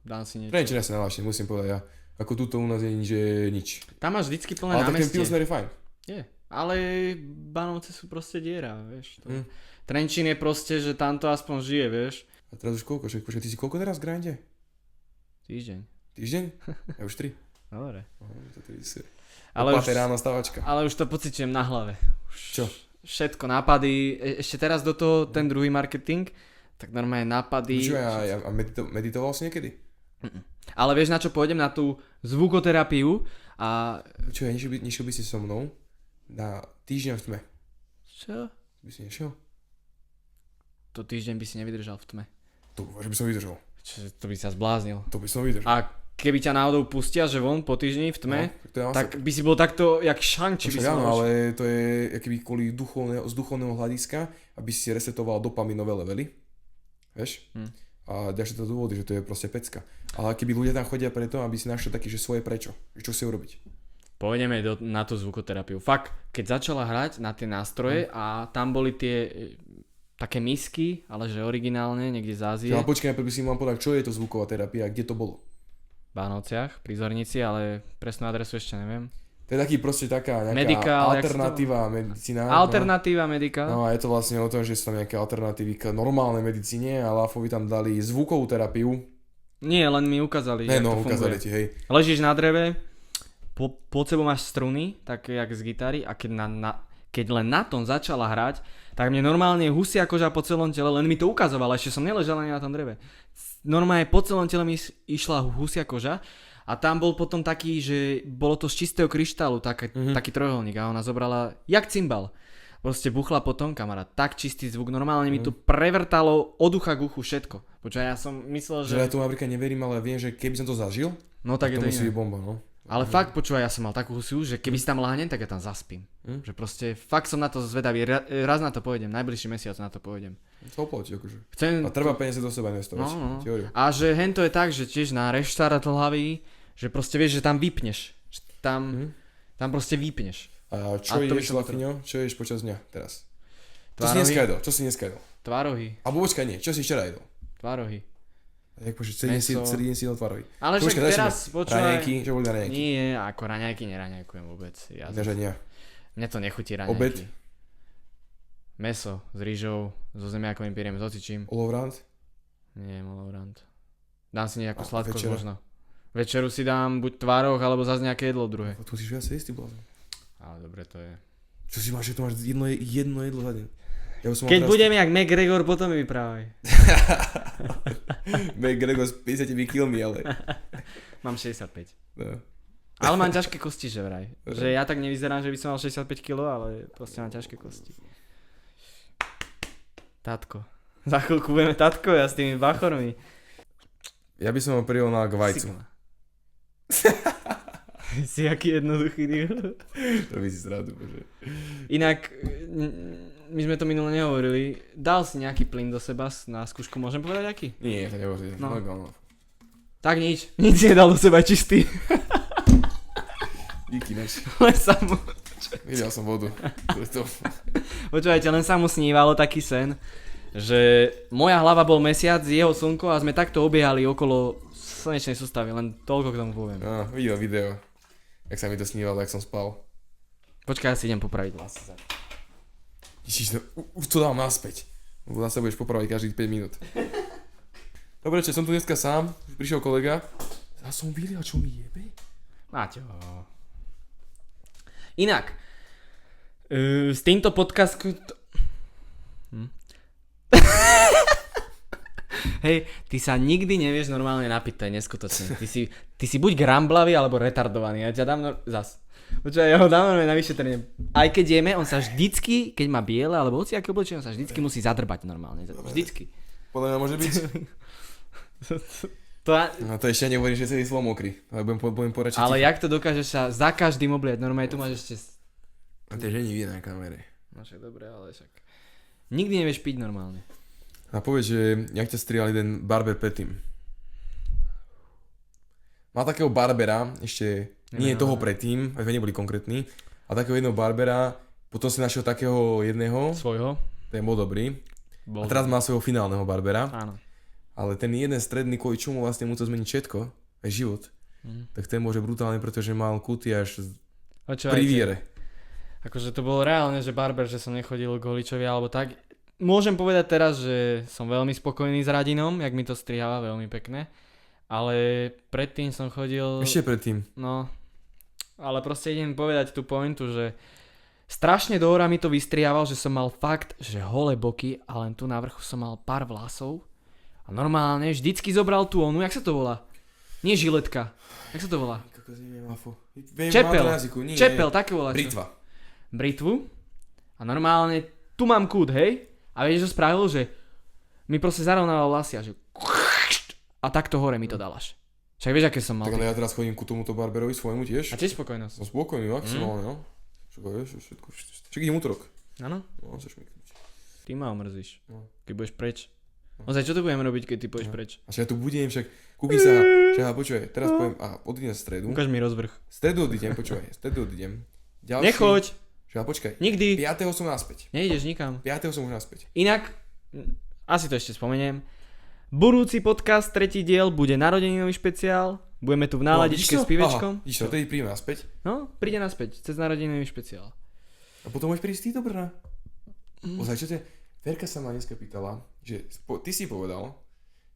dám si niečo. Trenčína sa najľahšie, musím povedať ja. Ako tuto u nás je že nič. Tam máš vždycky plné Ale tak ten námestie. Pilsner je fajn. Je. Ale Banovce sú proste diera, vieš. To. Trenčín je proste, že tamto aspoň žije, vieš. A teraz už koľko? Počkaj, ty si koľko teraz v grinde? Týždeň. Týždeň? Ja už 3. Dobre. Ale už ráno stávačka. Ale už to pociťujem na hlave. Už Čo? Všetko, nápady. Ešte teraz do toho ten druhý marketing, tak normálne nápady. Počúvaj, a meditoval si niekedy? Ale vieš, na čo pôjdem? Na tú zvukoterapiu a... Počúvaj, nešiel by si so mnou na týždeň v tme. Čo? By si nešiel? To týždeň by si nevydržal v tme. To že by som vydržal. Čo, to by sa zbláznil. To by som vydržal. A keby ťa náhodou pustia, že von po týždni v tme, No, tak by si bol takto, jak Shang-Chi by si áno, bol. ale to je keby kvôli z duchovného hľadiska, aby si resetoval dopaminové levely. Vieš? A ďalšie to dôvody, že to je proste pecka. Ale keby ľudia tam chodia preto, aby si našiel taký, že svoje prečo. Čo si urobiť. Pôjdeme na tú zvukoterapiu. Fakt, keď začala hrať na tie nástroje a tam boli tie také misky, ale že originálne, niekde z Ázie. Ale počkaj, najprv by si vám povedal, čo je to zvuková terapia a kde to bolo. V Bánovciach, pri Zornici, ale presnú adresu ešte neviem. To je taký proste taká nejaká Medical, alternatíva medicína. Alternatíva medika. No a je to vlastne o tom, že sú tam nejaké alternatívy k normálnej medicíne a Lafovi tam dali zvukovú terapiu. Nie, len mi ukázali, jak to ukázali funguje. ti, hej. Ležíš na dreve, pod sebou máš struny, také jak z gitary a keď len na tom začala hrať, tak mne normálne husia koža po celom tele, len mi to ukazovala, ešte som neležal ani na tom dreve. Normálne po celom tele mi išla husia koža a tam bol potom taký, že bolo to z čistého kryštálu, taký trojuholník a ona zobrala, jak cymbal. Proste buchla potom, kamarát, tak čistý zvuk, normálne mi to prevrtalo od ucha k uchu všetko. Počkaj, ja som myslel, že... Že ja tu napríklad neverím, ale viem, že keby som to zažil, no tak je to musí iné. byť bomba, no. Ale fakt, počúvaj, ja som mal takú husiu, že keby si tam lahnem, tak ja tam zaspím. Že proste, fakt som na to zvedavý, raz na to pôjdem, najbližší mesiac na to pôjdem. To oplatí, akože. Chcem... A treba peniaze do seba investovať. No. Teóriu. A že hento je tak, že tiež na reštart hlavy, že proste vieš, že tam vypneš. Že tam proste vypneš. A čo A to by ješ, som Lafiňo? Čo ješ počas dňa teraz? Tvárohy. Čo si dneska jedol? Tvárohy. Alebo počkaj, nie, čo si včera jedol? Tvárohy. Jak počkaj, celý deň si jedol tvárohy. Ale však teraz, počúvaj... Raňajky, čo boli na raňajky? Nie, ako raňajky neraňajkujem vôbec. Mne to nechutí raňajky. Obed? Meso s rýžou, so zemiakovým pyriem, s ocičím. Olovrant? Nie, molovrant. Dám si nejakú A sladkosť večera? možno. Večeru si dám buď tvároch, alebo zase nejaké jedlo druhé. Tu musíš viac jesť, ty blázon. Ale dobre to je. Čo si máš, že tu máš jedno jedlo za deň? Ja by som mal Keď teraz- budem jak McGregor, potom mi vyprávaj. McGregor s 50 kilmi, ale... Mám 65. No. Ale mám ťažké kosti, že vraj. Že ja tak nevyzerám, že by som mal 65 kg, ale proste mám ťažké kosti. Tatko. Za chvíľku budeme tatko ja s tými bachormi. Ja by som ho prirovnal k vajcu. Sigma. Si aký jednoduchý deal. To by si zradu, bože. Inak, my sme to minule nehovorili. Dal si nejaký plyn do seba na skúšku, môžem povedať aký? Nie, to nehovorí. No. No. Tak nič si nedal do seba, čistý. Díky, než. Len sa mu... Videl som vodu. Počúvajte, len sa mu snívalo taký sen, že moja hlava bol mesiac, jeho slnko a sme takto obiehali okolo slnečnej sústavy, len toľko k tomu poviem. No, videl video. Jak sa mi to snívalo, jak som spal. Počkaj, ja si idem popraviť vlasy. Ježiš, už to dám naspäť. Lebo zase budeš popraviť každých 5 minút. Dobre, som tu dneska sám, prišiel kolega. Ja som videl, čo mi jebe. Máte. Inak, s týmto podcastku... Hej, ty sa nikdy nevieš normálne napiť, to je neskutočné. Ty si buď gramblavý, alebo retardovaný. Ja ťa dám zas. Počúvaj, ja ho dám na vyšetrenie. Aj keď jeme, on sa vždycky, keď má biele, alebo hociaké oblečenie, on sa vždycky musí zadrbať normálne. Vždycky. Podľa mňa môže byť. No to ešte nehovorím, že celý slov mokrý. Budem poradšiť. Ale jak to dokážeš sa za každým obliať? Normálne tu máš ešte... A tie žení vidie na kamere. No však dobre, ale však... Nikdy nevieš piť normálne. A povedz, že jak ťa strihal jeden barber predtým. Mal takého barbera, ešte nie toho predtým, aj neboli konkrétni, a takého jedného barbera, potom si našiel takého jedného. Svojho. Ten bol dobrý. A teraz má svojho finálneho barbera. Áno. Ale ten jeden stredný, kvôli čomu vlastne mu to zmení všetko, aj život, tak ten môže brutálne, pretože mal kuty až pri viere. Akože to bolo reálne, že barber, že som nechodil k holičovi alebo tak. Môžem povedať teraz, že som veľmi spokojný s Radinom, jak mi to striháva, veľmi pekné. Ale predtým som chodil... Ešte predtým. No, ale proste idem povedať tú pointu, že strašne do hora mi to vystriával, že som mal fakt, že holé boky a len tu na vrchu som mal pár vlasov. A normálne vždycky zobral tú onu, jak sa to volá? Nie žiletka. Jak sa to volá? Čepel, také volá. Britva. Britvu. A normálne tu mám kút, hej? A vieš, čo spravil, že mi proste zarovnával vlasy a že... A takto hore mi to dal až. Však vieš, aké som mal. Tak ale ja teraz chodím ku tomuto barberovi svojmu tiež. A tiež spokojnosť. No spokojný, maximálne, no. Však idem útorok. Áno? No, sa šmyknúť. Ty ma omrzíš, no. keď budeš preč. Ozaj, čo to budeme robiť, keď ty pôjdeš preč? A však ja tu budem, však kúkni sa, však počúvaj, teraz poviem, odídem v stredu. Ukáž mi rozvrh. Stredu odídem. Ďalší, nechoď. Však počkaj. Nikdy. 5. som naspäť. Nejdeš nikam. 5. som už naspäť. Inak, asi to ešte spomeniem. Budúci podcast, 3. diel, bude narodeninový špeciál. Budeme tu v náladičke s pivečkom. Vidíš to, tedy príjme naspäť. No, príde naspäť, cez narodeninový špeciál. A potom môžeš prísť ty do Brna. Ozaj, čo te... Verka sa ma dneska pýtala, že ty si povedal,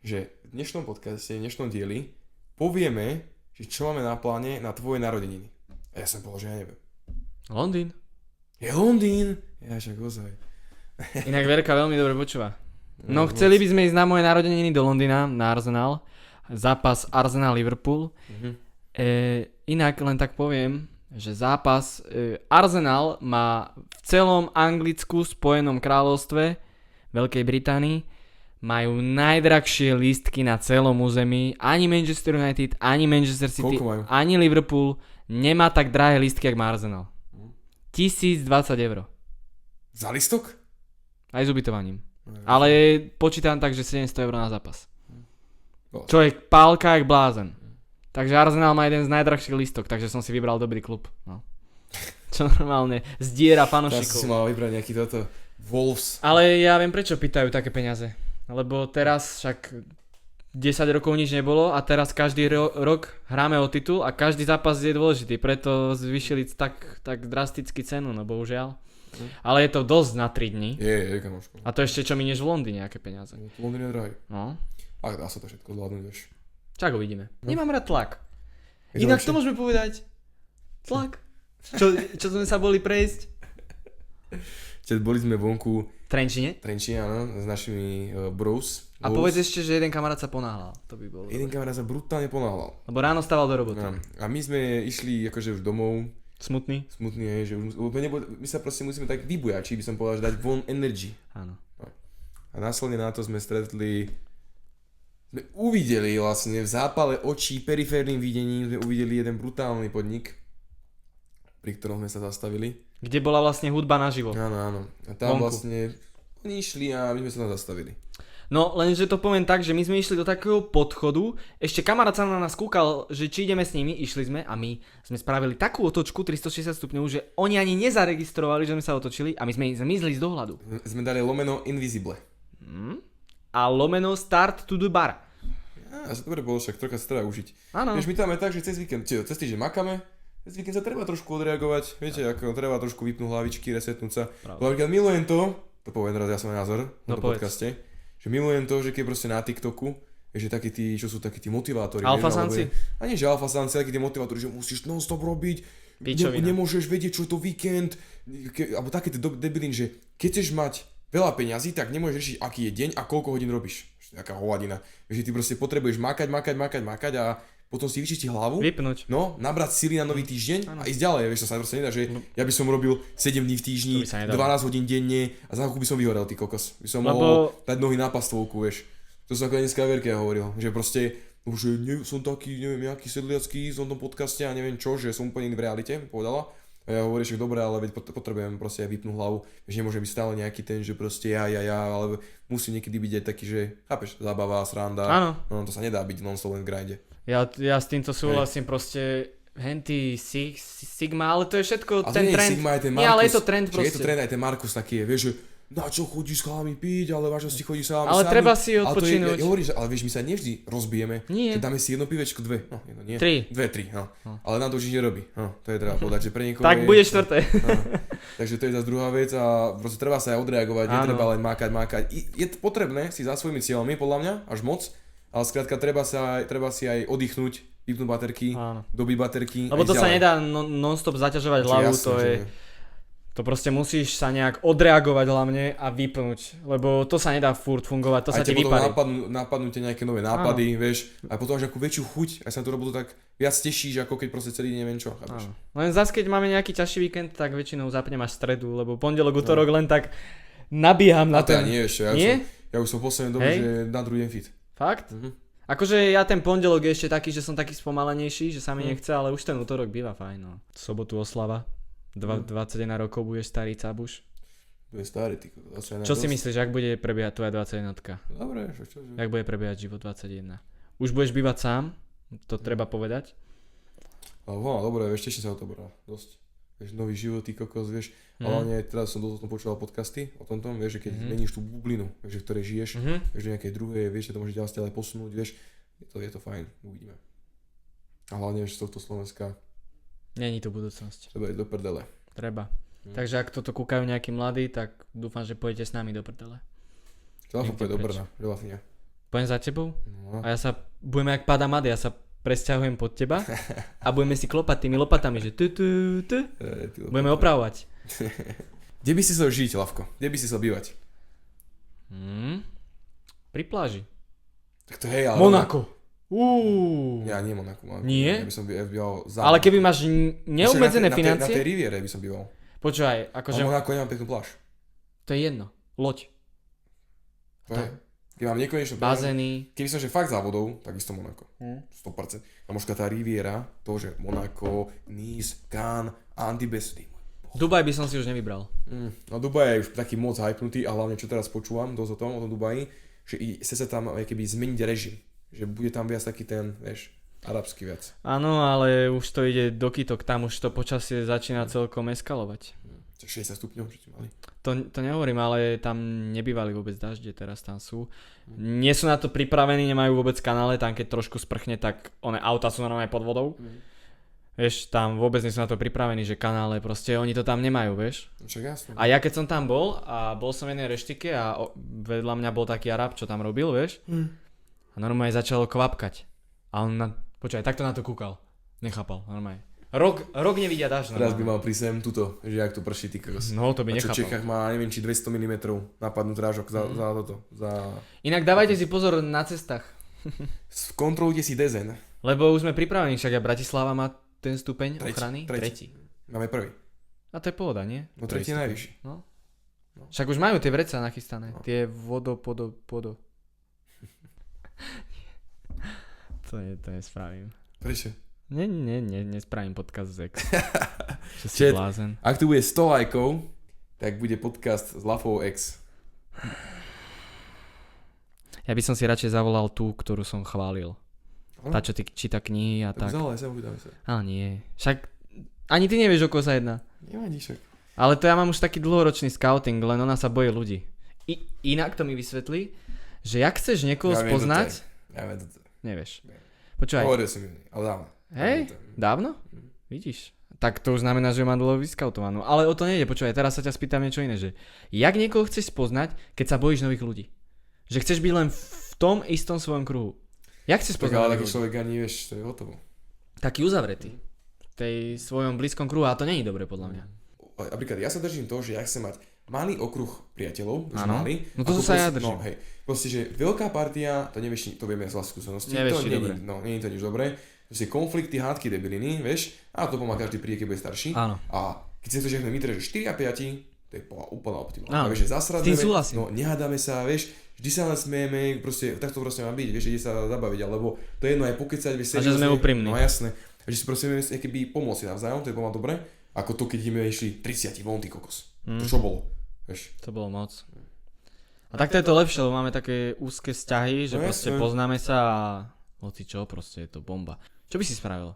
že v dnešnom podcaste, v dnešnom dieli povieme, že čo máme na pláne na tvoje narodeniny. A ja som povedal, že ja neviem. Londýn. Je Londýn? Ja však ozaj. Inak Verka veľmi dobre počúva. No chceli by sme ísť na moje narodeniny do Londýna, na Arsenal. Zápas Arsenal-Liverpool. Inak len tak poviem, že zápas Arsenal má v celom Anglicku, Spojenom kráľovstve, Veľkej Británii, majú najdrahšie lístky na celom území. Ani Manchester United, ani Manchester City, ani Liverpool nemá tak drahé lístky, jak má Arsenal. 1020 €. Za lístok? Aj s ubytovaním. Ale počítam tak, že 700 € na zápas. Čo je pálka jak blázen. Takže Arsenal má jeden z najdrahších lístok, takže som si vybral dobrý klub. No. Čo normálne zdiera fanošikov. Teraz si mal vybrať nejaký toto Wolves. Ale ja viem, prečo pýtajú také peniaze. Lebo teraz však 10 rokov nič nebolo a teraz každý rok hráme o titul a každý zápas je dôležitý. Preto zvýšili tak drasticky cenu, no bohužiaľ. Ale je to dosť na 3 dní. Je, kamoško. A to ešte čo minieš v Londýne, aké peniaze. V Londýne je drahý. No. A dá sa to všetko zvládnuť, vieš. Čak uvidíme. Nemám rád tlak. Inak to môžeme povedať. Tlak. Čo sme sa boli prejsť? Boli sme vonku Trenčine, áno, s našimi bros. A povedz ešte, že jeden kamarát sa ponáhľal. To by bolo. Jeden kamarát sa brutálne ponáhľal. Lebo ráno stával do roboty. No. A my sme išli akože už domov. Smutný, že už, my sa proste musíme tak vybujačiť, by som povedal, že dať von energy. Áno. No. A následne na to sme uvideli vlastne v zápale očí, periférnym videním, sme uvideli jeden brutálny podnik, pri ktorom sme sa zastavili. Kde bola vlastne hudba naživo. Áno. A tam vlastne oni išli a my sme sa tam zastavili. No, lenže to poviem tak, že my sme išli do takého podchodu, ešte kamarát sa na nás kúkal, že či ideme s nimi, išli sme a my sme spravili takú otočku 360 stupňov, že oni ani nezaregistrovali, že sme sa otočili a my sme zmizli z dohľadu. Sme dali lomeno invisible. A lomeno start to the bar. Ja, sa dobre bolo, však trocha sa treba užiť. Áno. Vieš, my tam je tak, že cez víkend, cez týždeň makáme, cez víkend sa treba trošku odreagovať, viete, ako treba trošku vypnúť hlavičky, resetnúť sa. Napríklad milujem to poviem teraz ja svoj názor na podcaste, že milujem to, že keď proste na TikToku, že takí tí, čo sú takí tí motivátori. Alfasanci? A nie, že alfasanci, takí tí motivátori, že musíš non-stop robiť, nemôžeš vedieť, čo je to víkend, alebo také tí debilín, že keď chceš mať veľa peňazí, tak nemôžeš riešiť, aký je deň a koľko hodín robíš. Taká hovadina. Že ty proste potrebuješ makať a potom si vyčistiť hlavu. Vypnúť. No, nabrať sily na nový týždeň a ísť ďalej. Vieš, to sa proste nedá, že ja by som robil 7 dní v týždni, 12 hodín denne a za chvíľku by som vyhorel, ty kokos. By som mohol dať nohy na pastvovku, vieš. To som ako dneska Verke hovoril, že proste, že som taký, neviem, nejaký sedliacký, som v tom podcaste a neviem čo, že som úplne v realite, povedala. A ja hovorím, že dobre, ale veď potrebujem proste aj vypnúť hlavu, že nemôžem byť stále nejaký ten, že proste ja, ale musí niekedy byť aj taký, že, chápeš, zábava, sranda. Áno. No to sa nedá byť non-stop len v grinde. Ja s týmto súhlasím, proste henty, Sigma, ale to je všetko ten trend. Sigma, aj ten Markus, nie, ale je to trend proste. Je to trend, aj ten Markus taký je, vieš, že na čo chodíš s chalami piť, ale vážnosti chodí sa ale sami. Treba si odpočinúť. Ja hovorím, že, ale vieš, my sa nevždy rozbijeme. Nie. Keď dáme si jedno pivečko, dve. No, jedno nie. Tri, no. Ale nám to už nerobí. No, to je treba povedať, že pre niekoho tak bude štvrté. No. Takže to je zase druhá vec a proste treba sa aj odreagovať, netreba len mákať. Je potrebné si za svojimi cieľmi, podľa mňa, až moc, ale skrátka treba si aj oddychnúť, vypnúť baterky, dobiť baterky. Lebo to sa nedá non-stop zaťažovať hlavu, to je... To proste musíš sa nejak odreagovať hlavne a vypnúť, lebo to sa nedá furt fungovať, to sa ti vyparí. Napadnú tie nejaké nové nápady, vieš, a potom až akú väčšiu chuť, aj sa na tú robotu tak viac tešíš, ako keď proste celý deň neviem čo. Len zase keď máme nejaký ťažší víkend, tak väčšinou zapnem až stredu, lebo pondelok, utorok len tak nabíham na ten. Nie ešte, ja už som v poslednej dobe, že na druhý deň fit. Fakt? Akože ja ten pondelok je ešte taký, že som taký spomalenejší, že sa mi nechce, ale už ten utorok býva fajn. No. Sobotu oslava. 21 rokov budeš starý cabuš. Bude starý, ty. Čo si myslíš, ak bude prebiehať tvoja 21-tka? Dobre, čo? Jak bude prebiehať život 21? Už budeš bývať sám? To treba povedať? Dobre, vieš, teším sa o to, bro. Dosť. Vieš, nový život, ty kokos, vieš. Hlavne teraz som dosť počúval podcasty o tomto, vieš, že keď meníš tú bublinu, vieš, v ktorej žiješ, vieš, do nejakej druhej, vieš, že to môže ďalej posunúť, vieš. Je to fajn, uvidíme. A hlavne, že z tohto Slovenska není to budúcnosť. Treba ísť do prdele. Treba. Takže ak toto kúkajú nejakí mladí, tak dúfam, že pôjdete s nami do prdele. Chcel som pôjsť do Brna, relatívne. Pojem za tebou? No. A budeme jak Padamad, ja sa presťahujem pod teba a budeme si klopať tými lopatami, že budeme opravovať. Kde by si chcel žiť, Lavko? Kde by si chcel bývať? Pri pláži. Tak to hej, ale... Monako. Ja nie Monako. Nie? Ja by som býval za... Ale keby máš neobmedzené financie... Na tej riviere by som býval. Počúvaj, akože... A Monako nemám peknú pláž. To je jedno. Loď. Keď mám nekonečnú bazény. Keby som že fakt závodov, tak isto Monako. 100%. A možno tá riviera, to, že Monako, Nice, Cannes, Antibes. Dubaj by som si už nevybral. No Dubaj je už taký moc hypnutý a hlavne čo teraz počúvam dosť o tom Dubaji, že chce sa tam keby zmeniť režim. Že bude tam viac taký ten, vieš, arabský viac. Áno, ale už to ide do kytok, tam už to počasie začína celkom eskalovať. 60 stupňov, čo ti mali? To nehovorím, ale tam nebývali vôbec dažde, teraz tam sú. Nie sú na to pripravení, nemajú vôbec kanále, tam keď trošku sprchne, tak auta sú normálne pod vodou. Vieš, tam vôbec nie sú na to pripravení, že kanále, proste oni to tam nemajú, vieš. Však jasne. A ja keď som tam bol a bol som v jednej reštike a vedľa mňa bol taký Arab, čo tam robil, vieš. A normálne začalo kvapkať. A on počkaj, takto na to kúkal. Nechápal, normálne. Rok nevidia dážď. Teraz by mal prísť sem tuto, že jak to prší, ty kokos. No, to by nechápal. A čo v Čechách má, neviem, či 200 mm napadnú drážok za toto. Inak dávajte si pozor na cestách. Kontrolujte si dezen. Lebo už sme pripravení, však aj Bratislava má ten stupeň ochrany. Tretí. Máme prvý. A to je pohoda, nie? No tretí najvyšší. No. Však už majú tie vreca nachystané. No. Tie podo. To nespravím. Prečo? Nespravím podcast z X. Čo si blázen. Ak tu bude 100 lajkov, tak bude podcast s Lafou X. Ja by som si radšej zavolal tú, ktorú som chválil. Tá, čo ty číta knihy a tak. Zavolaj sa, uvidíme sa. Ale nie. Však ani ty nevieš, o koho sa jedná. Nevadí však. Ale to ja mám už taký dlhoročný scouting, len ona sa bojí ľudí. Inak to mi vysvetlí, že jak chceš niekoho spoznať... Ja viem to. Nevieš. Počúvaj. Hovoril som ju, ale dávno. Hej? Dávno? Vidíš. Tak to už znamená, že má dlho vyskautovanú. Ale o to nejde, počúvaj, teraz sa ťa spýtam niečo iné, že jak niekoho chceš spoznať, keď sa bojíš nových ľudí? Že chceš byť len v tom istom svojom kruhu. Jak chceš spoznať? Ale taký človek ani vieš, to je hotovo. Taký uzavretý. V tej svojom blízkom kruhu, a to nie je dobre podľa mňa. Napríklad ja sa držím to, že ja chcem mať malý okruh priateľov, malý. No to sa ja držím. No hej, proste, že veľká partia, to nevieš, to vieme z vlastnej skúsenosti. Nevieš, to nie je to nič dobré. Proste konflikty, hádky, debiliny, vieš, a to pomáha každý príde, keď bude starší. Áno. A keď si to žehne mytre, že 4 a 5, to je úplne optimálne. Áno, vieš, že zasrademe, súhlasím. no nehádame sa, vieš, vždy sa len smejeme, proste takto proste má byť, vieš, ide sa zabaviť, alebo to je jedno aj pokecať, vieš, a že sme úprimní. No jasné, a že si proste vieme keby pomôcť navzájom, to je pomáha dobre, ako to, keď sme išli 30 von, ty kokos. To čo bolo, vieš. To bolo moc. A takto je to lepšie, lebo máme také úzke vzťahy, že no, proste poznáme sa a hoci čo, proste je to bomba. Čo by si spravil?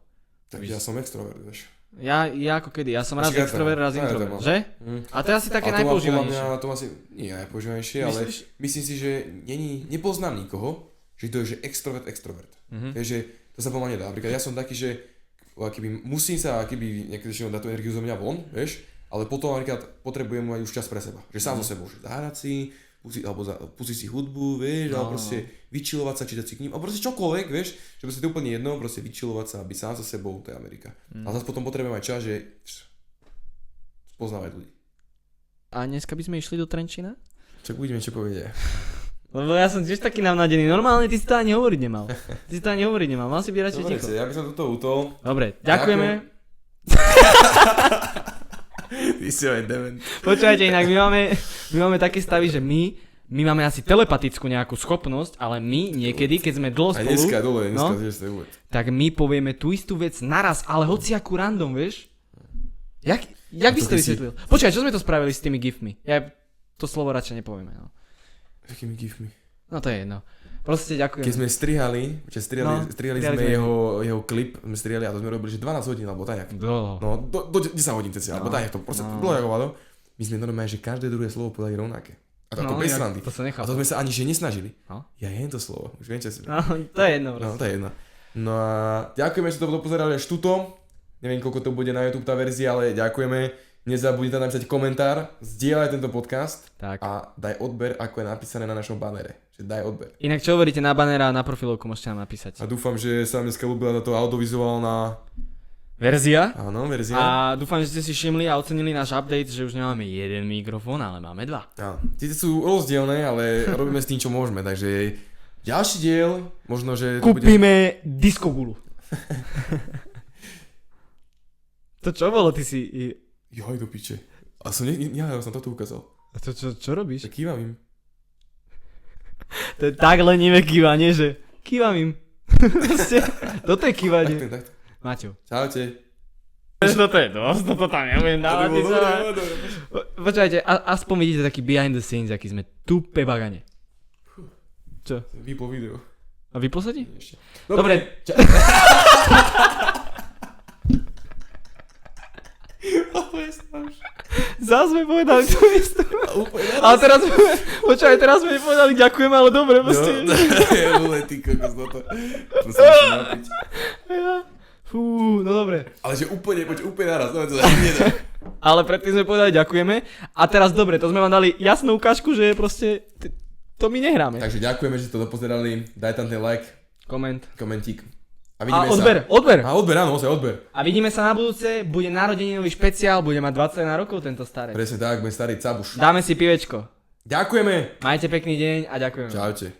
Tak ja som extrovert, vieš. Ja ako kedy, ja som raz extrovert, raz introvert, že? A to je asi také najpoužívanejšie. To asi nie je najpoužívanejšie, ale myslím si, že nepoznám nikoho, že to je že extrovert. Takže to sa pomaly nedá. Napríklad ja som taký, že akýby, musím sa niekedy dať tú energiu zo mňa von, vieš, ale potom napríklad potrebujem mať už čas pre seba. Že sám so sebou, že zahrať si, pustiť si hudbu, vieš, alebo proste vyčilovať sa, čítať si knihu, alebo proste čokoľvek, vieš, že proste to je úplne jedno, proste vyčilovať sa, byť sám so sebou, to je Amerika. A zase potom potrebujeme aj čas, že spoznávať ľudí. A dneska by sme išli do Trenčína? Čak uvidíme, čo povedie. Lebo ja som tiež taký navnadený, normálne ty si to ani hovoriť nemal. Mal si byť radšej ticho. Ja by som toto utol. Dobre, ďakujeme. Ty si aj dement. Počúvajte, inak my máme také stavy, že my máme asi telepatickú nejakú schopnosť, ale my niekedy, keď sme dlho spolu, dneska, tak my povieme tú istú vec naraz, ale hociakú random, vieš? Jak by si to vysvetlil? Počkaj, čo sme to spravili s tými gifmi? Ja to slovo radšej nepovieme, no. Akými gifmi? No to je jedno. Proste ďakujem. Keď sme strihali sme jeho klip, sme strihali a to sme robili, že 12 hodín, alebo tajak. No, do 10 hodín cca, alebo tajak to proste bolo hovado. My sme normálne, že každé druhé slovo povedali rovnaké. A to ako bez srandy. To sa nechápalo. A to sme sa ani že nesnažili. No? Ja jem to slovo, už viem, čo si... No, to je jedno. No, to je jedno. No a ďakujeme, že ste to dopozerali až tuto. Neviem, koľko to bude na YouTube tá verzia, ale ďakujeme. Nezabudnite napísať komentár, zdieľaj tento podcast tak. A daj odber, ako je napísané na našom banere. Že daj odber. Inak čo hovoríte na banera a na profilovku môžete nám napísať. A dúfam, že sa vám dneska ľúbila táto audiovizuálna verzia. Áno, verzia. A dúfam, že ste si všimli a ocenili náš update, že už nemáme jeden mikrofón, ale máme dva. Áno, tie sú rozdielne, ale robíme s tým, čo môžeme, takže ďalší diel, možno, že... Kúpime diskogulu. To čo bolo, ty si... Joj, do piče. A ja som toto ukázal. A to čo robíš? Tak kývam im. To je tak lenivé kývanie, že kývam im. Toto je kývanie. Takto. Maťo. Čaute. Toto je dosť, toto tam nebudem dávať. Počúvajte, aspoň vidíte taký behind the scenes, aký sme tupe bagane. Čo? Vypol video. A vypol sa ti? Ešte. Dobre. Zás sme povedali tú istú. Ale teraz sme povedali ďakujem, ale dobre. Ty kokos na to. To sa musím napiť. Fú, no dobre. Ale že úplne naraz. No, to nedá. Ale predtým sme povedali ďakujeme. A teraz dobre, to sme vám dali jasnú ukážku, že proste to my nehráme. Takže ďakujeme, že to dopozerali. Daj tam ten like. Komentík. A odber. A odber, áno, odber. A vidíme sa na budúce, bude narodeninový špeciál, bude mať 21 rokov tento starý. Presne tak, bude starý cabuš. Dáme si pivečko. Ďakujeme. Majte pekný deň a ďakujeme. Čaute.